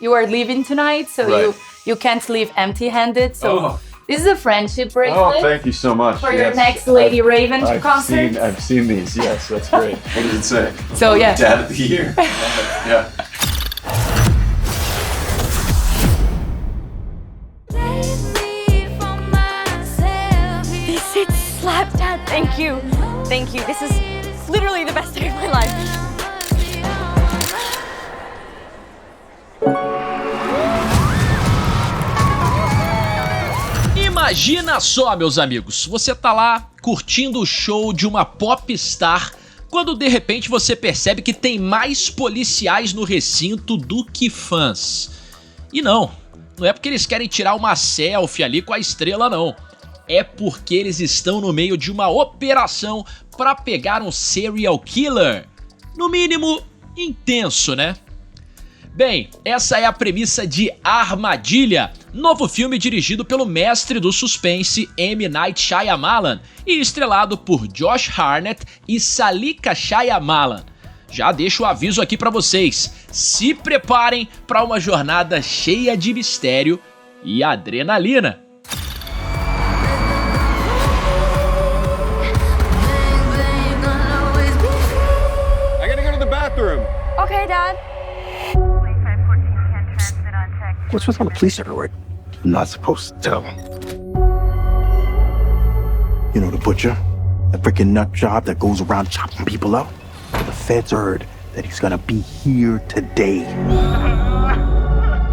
you are leaving tonight, so you can't leave empty-handed. So this is a friendship bracelet. Oh, thank you so much. For your next Lady Raven concert. I've seen these. Yes, that's great. What does it say? So yeah. Dad of the Year. Yeah. This it slapped, Dad. Thank you. Thank you. This is literally the best day of my life. Imagina só, meus amigos, você tá lá curtindo o show de uma popstar quando de repente você percebe que tem mais policiais no recinto do que fãs. E não é porque eles querem tirar uma selfie ali com a estrela não. É porque eles estão no meio de uma operação para pegar um serial killer. No mínimo, intenso, né? Bem, essa é a premissa de Armadilha, novo filme dirigido pelo mestre do suspense M. Night Shyamalan e estrelado por Josh Hartnett e Salika Shyamalan. Já deixo o aviso aqui pra vocês, se preparem para uma jornada cheia de mistério e adrenalina. I gotta go to the bathroom. Okay, Dad. What's with all the police everywhere? I'm not supposed to tell. You know the butcher? The freaking nut job that goes around chopping people up? The feds heard that he's gonna be here today.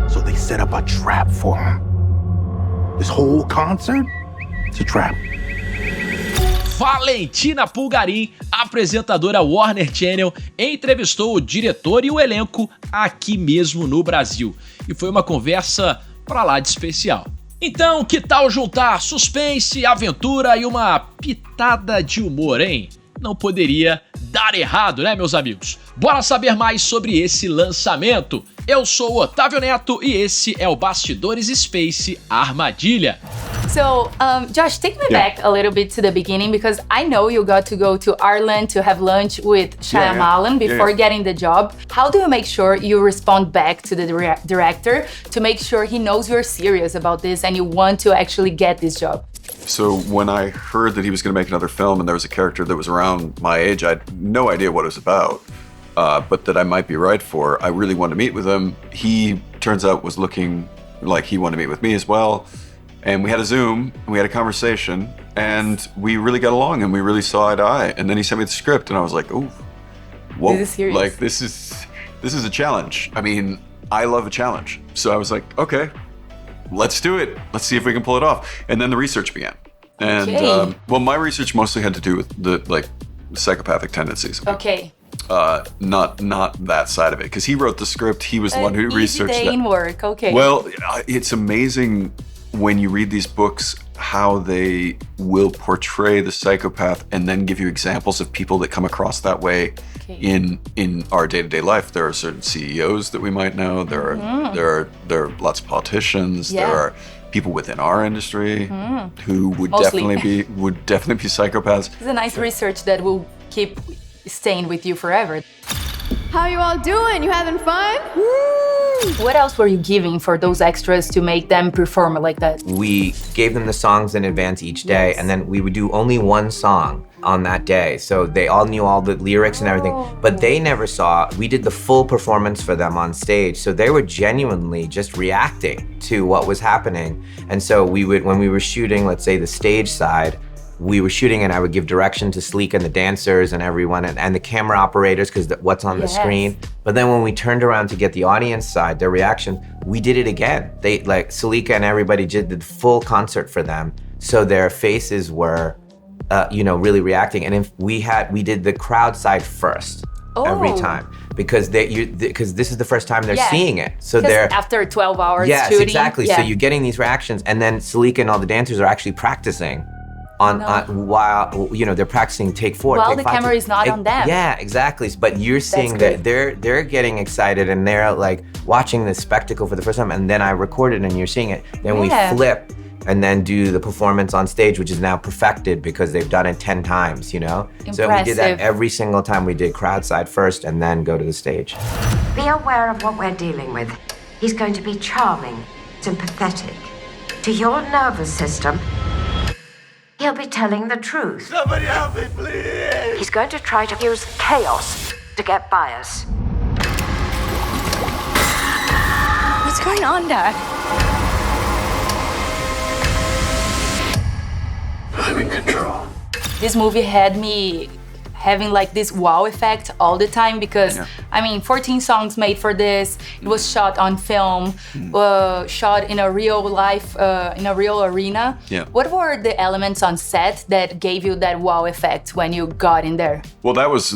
So they set up a trap for him. This whole concert? It's a trap. Valentina PulgarÍn, apresentadora Warner Channel, entrevistou o diretor e o elenco aqui mesmo no Brasil. E foi uma conversa pra lá de especial. Então, que tal juntar suspense, aventura e uma pitada de humor, hein? Não poderia dar errado, né, meus amigos? Bora saber mais sobre esse lançamento. Eu sou o Otávio Neto e esse é o Bastidores Space Armadilha. So, Josh, take me back a little bit to the beginning because I know you got to go to Ireland to have lunch with Shyamalan before getting the job. How do you make sure you respond back to the director to make sure he knows you're serious about this and you want to actually get this job? So when I heard that he was going to make another film and there was a character that was around my age, I had no idea what it was about, but that I might be right for. I really wanted to meet with him. He, turns out, was looking like he wanted to meet with me as well. And we had a Zoom, and we had a conversation, and we really got along, and we really saw eye to eye. And then he sent me the script, and I was like, "Oh, whoa! This is serious. Like this is a challenge. I mean, I love a challenge." So I was like, "Okay, let's do it. Let's see if we can pull it off." And then the research began. And well, my research mostly had to do with the psychopathic tendencies. Okay. Not that side of it, because he wrote the script. He was the one who researched day that. in work. Okay. Well, it's amazing when you read these books how they will portray the psychopath and then give you examples of people that come across that way in our day-to-day life. There are certain CEOs that we might know. There are lots of politicians. Yeah. There are people within our industry who would definitely be psychopaths. It's a nice research that will keep staying with you forever. How you all doing? You having fun? What else were you giving for those extras to make them perform like that? We gave them the songs in advance each day, and then we would do only one song on that day. So they all knew all the lyrics and everything, but they never saw, we did the full performance for them on stage. So they were genuinely just reacting to what was happening. And so we would, when we were shooting, let's say the stage side, we were shooting and I would give direction to Sleek and the dancers and everyone and the camera operators because what's on the screen. But then when we turned around to get the audience side, their reaction, we did it again. They like Salika and everybody did the full concert for them. So their faces were, really reacting. And if we did the crowd side first every time because this is the first time they're seeing it. So they're after 12 hours yes, shooting. Exactly. Yeah. So you're getting these reactions and then Salika and all the dancers are actually practicing. While they're practicing take 4, while take the 5, camera is not on them. Yeah, exactly. But you're seeing that they're getting excited and they're like watching this spectacle for the first time. And then I record it and you're seeing it. Then we flip and then do the performance on stage, which is now perfected because they've done it 10 times. Impressive. So we did that every single time. We did crowd side first and then go to the stage. Be aware of what we're dealing with. He's going to be charming, sympathetic. To your nervous system, he'll be telling the truth. Somebody help me, please! He's going to try to use chaos to get by us. What's going on, Dad? I'm in control. This movie had me having like this wow effect all the time because, I mean, 14 songs made for this. It was shot on film, shot in a real life, in a real arena. Yeah. What were the elements on set that gave you that wow effect when you got in there? Well, that was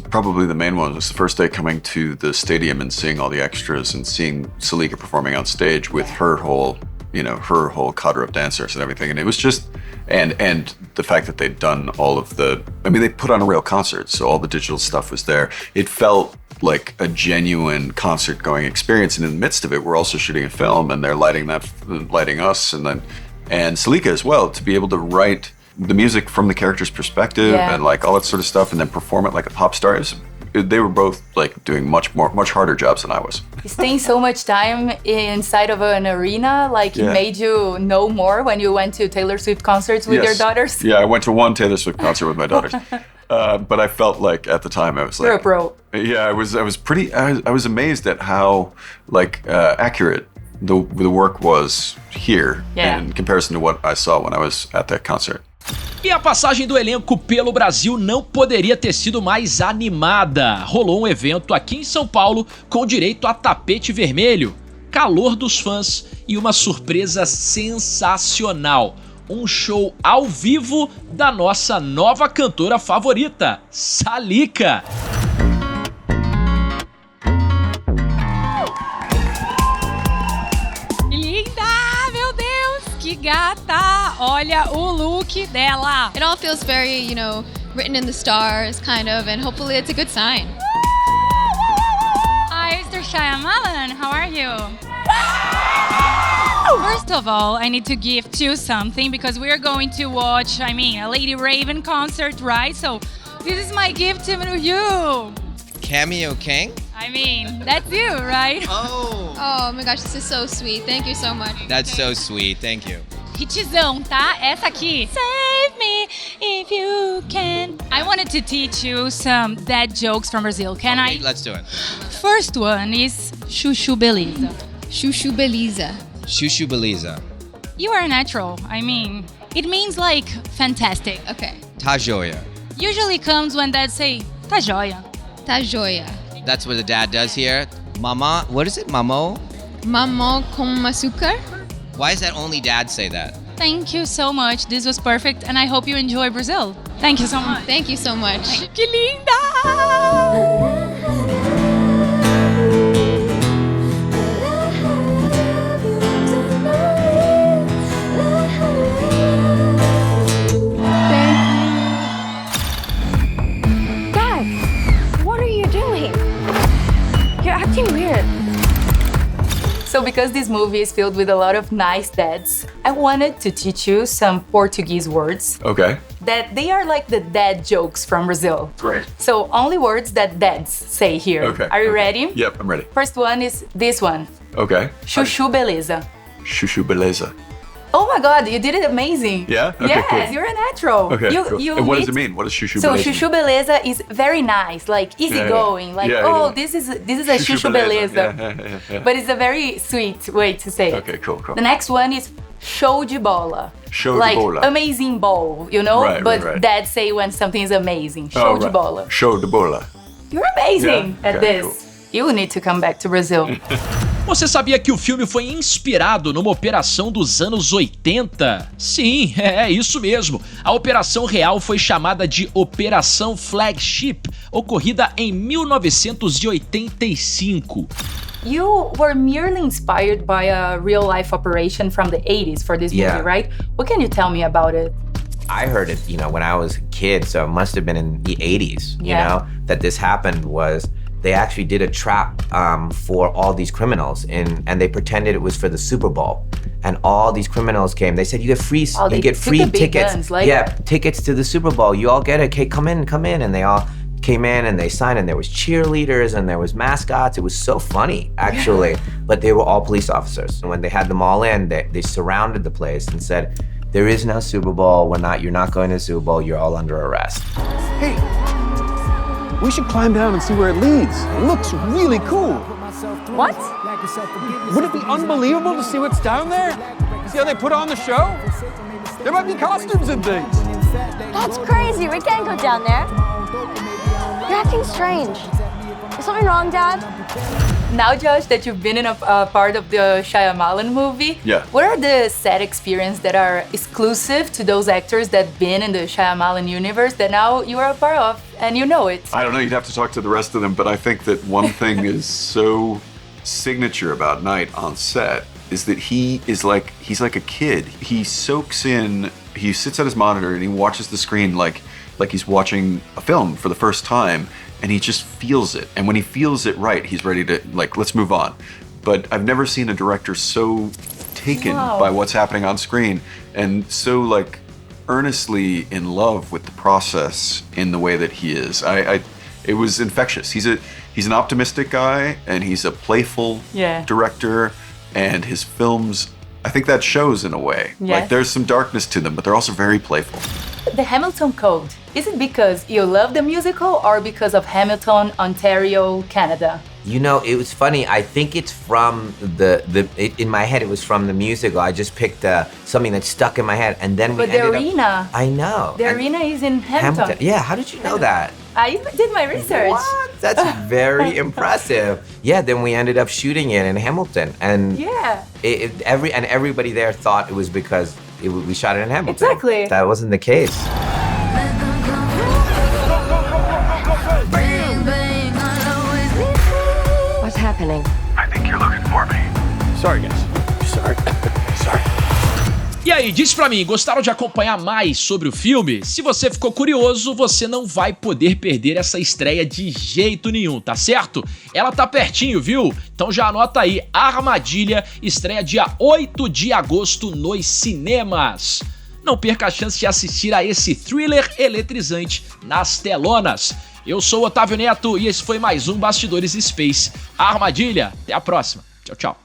probably the main one. It was the first day coming to the stadium and seeing all the extras and seeing Salika performing on stage with her whole cadre of dancers and everything. And it was just, and the fact that they'd done all of they put on a real concert, so all the digital stuff was there. It felt like a genuine concert going experience. And in the midst of it, we're also shooting a film and they're lighting us and Salika as well, to be able to write the music from the character's perspective and like all that sort of stuff and then perform it like a pop star. They were both like doing much harder jobs than I was. Staying so much time inside of an arena, like it made you know more when you went to Taylor Swift concerts with your daughters? Yeah, I went to one Taylor Swift concert with my daughters. But I felt like at the time I was like, you're a pro. Yeah, I was amazed at how like accurate the work was here in comparison to what I saw when I was at that concert. E a passagem do elenco pelo Brasil não poderia ter sido mais animada. Rolou um evento aqui em São Paulo com direito a tapete vermelho, calor dos fãs e uma surpresa sensacional. Um show ao vivo da nossa nova cantora favorita, Salika. Que gata! Olha o look dela. It all feels very, written in the stars, kind of, and hopefully it's a good sign. Hi, Mr. Shyamalan. How are you? First of all, I need to gift you something because we're going to watch, a Lady Raven concert, right? So this is my gift to you. Cameo King? That's you, right? Oh my gosh, this is so sweet. Thank you so much. That's so sweet. Thank you. Hitzão, tá? Essa aqui. Save me if you can. I wanted to teach you some dad jokes from Brazil. Can I? Let's do it. First one is Chuchu Beleza. Chuchu Beleza. Chuchu Beleza. You are natural. It means like fantastic. Okay. Tá joia. Usually comes when dads say, tá joia. Tá joia. That's what the dad does here. Mama, what is it? Mamo? Mamo com açúcar. Why does that only dad say that? Thank you so much. This was perfect and I hope you enjoy Brazil. Thank you so much. Thank you so much. Que linda! So because this movie is filled with a lot of nice dads, I wanted to teach you some Portuguese words. Okay. That they are like the dad jokes from Brazil. Great. So only words that dads say here. Okay. Are you ready? Yep, I'm ready. First one is this one. Okay. Chuchu beleza. Chuchu beleza. Oh my God, you did it amazing. Yeah? Okay, yes, cool. You're a natural. Okay, cool. And what does it mean? What does chuchu beleza mean? So chuchu beleza is very nice, like easygoing, like this is a chuchu beleza. Yeah. But it's a very sweet way to say it. Okay, cool. The next one is show de bola. Show like de bola. Amazing ball, But dads say when something is amazing. Show de bola. Show de bola. You're amazing at this. Cool. You need to come back to Brazil. Você sabia que o filme foi inspirado numa operação dos anos 80? Sim, é isso mesmo. A operação real foi chamada de Operação Flagship, ocorrida em 1985. You were merely inspired by a real-life operation from the 80s for this movie, right? What can you tell me about it? I heard it, when I was a kid, so it must have been in the 80s, that this happened was they actually did a trap for all these criminals and they pretended it was for the Super Bowl. And all these criminals came. They said, you get free tickets. Guns, tickets to the Super Bowl. You all get it. Okay, come in. And they all came in and they signed, and there was cheerleaders and there was mascots. It was so funny, actually. But they were all police officers. And when they had them all in, they surrounded the place and said, there is no Super Bowl. You're not going to the Super Bowl. You're all under arrest. Hey, we should climb down and see where it leads. It looks really cool. What? Wouldn't it be unbelievable to see what's down there? See how they put on the show? There might be costumes and things. That's crazy. We can't go down there. You're acting strange. Is something wrong, Dad? Now, Josh, that you've been in a part of the Shyamalan movie, Yeah. what are the set experiences that are exclusive to those actors that been in the Shyamalan universe that now you are a part of and you know it? I don't know, you'd have to talk to the rest of them, but I think that one thing is so signature about Night on set is that he's like a kid. He soaks in, he sits at his monitor and he watches the screen like he's watching a film for the first time, and he just feels it. And when he feels it right, he's ready to, like, let's move on. But I've never seen a director so taken by what's happening on screen and so, like, earnestly in love with the process in the way that he is. It was infectious. He's an optimistic guy, and he's a playful director, and his films, I think that shows in a way. Yes. Like, there's some darkness to them, but they're also very playful. The Hamilton Code, is it because you love the musical or because of Hamilton, Ontario, Canada? You know, it was funny. I think it's from in my head, it was from the musical. I just picked something that stuck in my head, and then But the arena. I know. The arena is in Hamilton. Yeah, how did you know that? I did my research. What? That's very impressive. Yeah, then we ended up shooting it in Hamilton, and Yeah. everybody there thought it was because we shot it in Hamilton. Exactly. That wasn't the case. What's happening? I think you're looking for me. Sorry, guys. Sorry. E aí, diz pra mim, gostaram de acompanhar mais sobre o filme? Se você ficou curioso, você não vai poder perder essa estreia de jeito nenhum, tá certo? Ela tá pertinho, viu? Então já anota aí, Armadilha estreia dia 8 de agosto nos cinemas. Não perca a chance de assistir a esse thriller eletrizante nas telonas. Eu sou o Otávio Neto e esse foi mais um Bastidores Space. Armadilha, até a próxima. Tchau, tchau.